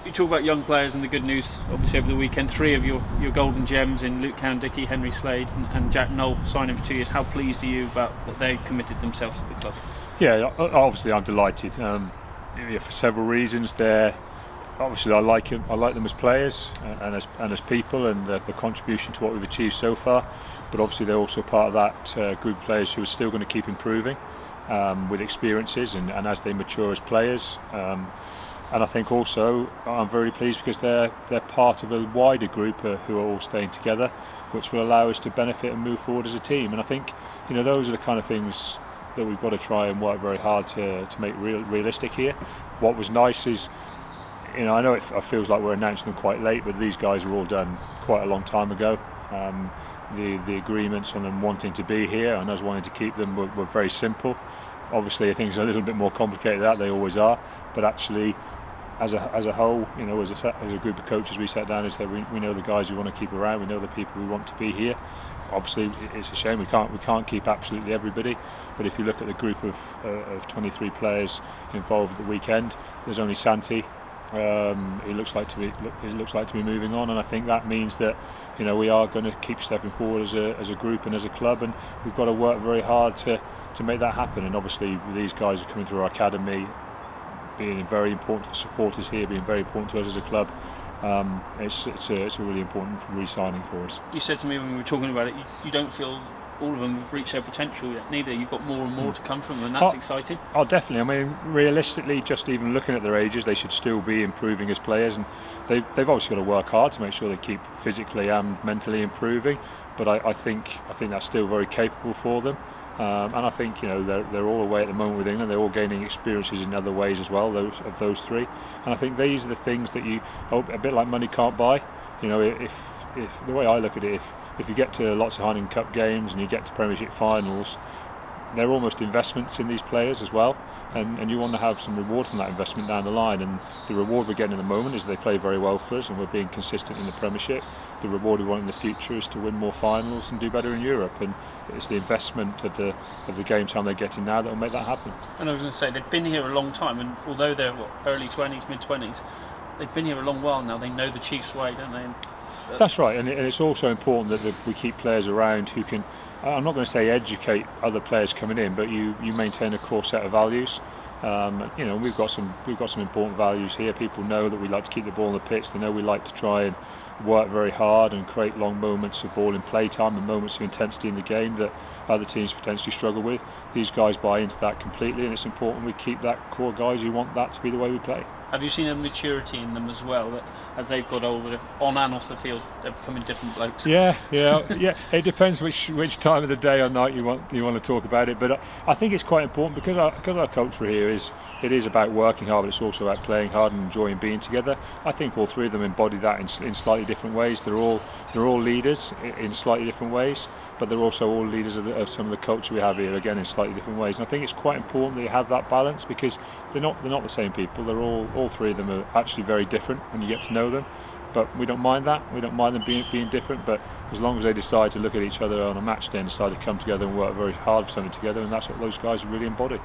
You talk about young players and the good news. Obviously, over the weekend, 3 of your golden gems in Luke Cowan-Dickie, Henry Slade, and Jack Nowell signing for 2 years. How pleased are you about that they committed themselves to the club? Yeah, obviously I'm delighted. For several reasons. Obviously I like them as players and as people, and the contribution to what we've achieved so far. But obviously they're also part of that group of players who are still going to keep improving with experiences and as they mature as players. And I think also I'm very pleased because they're part of a wider group who are all staying together, which will allow us to benefit and move forward as a team. And I think those are the kind of things that we've got to try and work very hard to make realistic here. What was nice is, I know it feels like we're announcing them quite late, but these guys were all done quite a long time ago. The agreements on them wanting to be here and us wanting to keep them were very simple. Obviously, I think it's a little bit more complicated than that. They always are, but actually, as a whole, as a group of coaches, we sat down and said we know the guys we want to keep around. We know the people we want to be here. Obviously, it's a shame we can't keep absolutely everybody. But if you look at the group of 23 players involved at the weekend, there's only Santi. He looks like to be moving on, and I think that means that we are going to keep stepping forward as a group and as a club, and we've got to work very hard to make that happen. And obviously, these guys are coming through our academy, being very important to the supporters here, being very important to us as a club. It's a really important re-signing for us. You said to me when we were talking about it, you don't feel all of them have reached their potential yet, neither. You've got more and more to come from them, and that's exciting. Oh, definitely. I mean, realistically, just even looking at their ages, they should still be improving as players, and they've obviously got to work hard to make sure they keep physically and mentally improving. But I think that's still very capable for them. And I think they're all away at the moment with England. They're all gaining experiences in other ways as well. Those 3, and I think these are the things that a bit like money can't buy. If the way I look at it, if you get to lots of Heineken Cup games and you get to Premiership finals, they're almost investments in these players as well, and you want to have some reward from that investment down the line. And the reward we're getting in the moment is they play very well for us and we're being consistent in the Premiership. The reward we want in the future is to win more finals and do better in Europe, and it's the investment of the game time they're getting now that will make that happen. And I was going to say, they've been here a long time, and although they're early 20s, mid 20s, they've been here a long while now. They know the Chiefs way, don't they? That's right, and it's also important that we keep players around who can, I'm not going to say educate other players coming in, but you maintain a core set of values. We've got some important values here. People know that we like to keep the ball on the pitch. They know we like to try and work very hard and create long moments of ball in play time and moments of intensity in the game that other teams potentially struggle with. These guys buy into that completely, and it's important we keep that core guys who want that to be the way we play. Have you seen a maturity in them as well, that as they've got older, on and off the field, they're becoming different blokes? Yeah. It depends which time of the day or night you want to talk about it. But I think it's quite important because our culture here is about working hard, but it's also about playing hard and enjoying being together. I think all 3 of them embody that in slightly different ways. They're all leaders in slightly different ways, but they're also all leaders of some of the culture we have here, again in slightly different ways. And I think it's quite important that you have that balance, because they're not the same people. They're all 3 of them are actually very different when you get to know them. But we don't mind that. We don't mind them being different. But as long as they decide to look at each other on a match day and decide to come together and work very hard for something together, and that's what those guys really embody.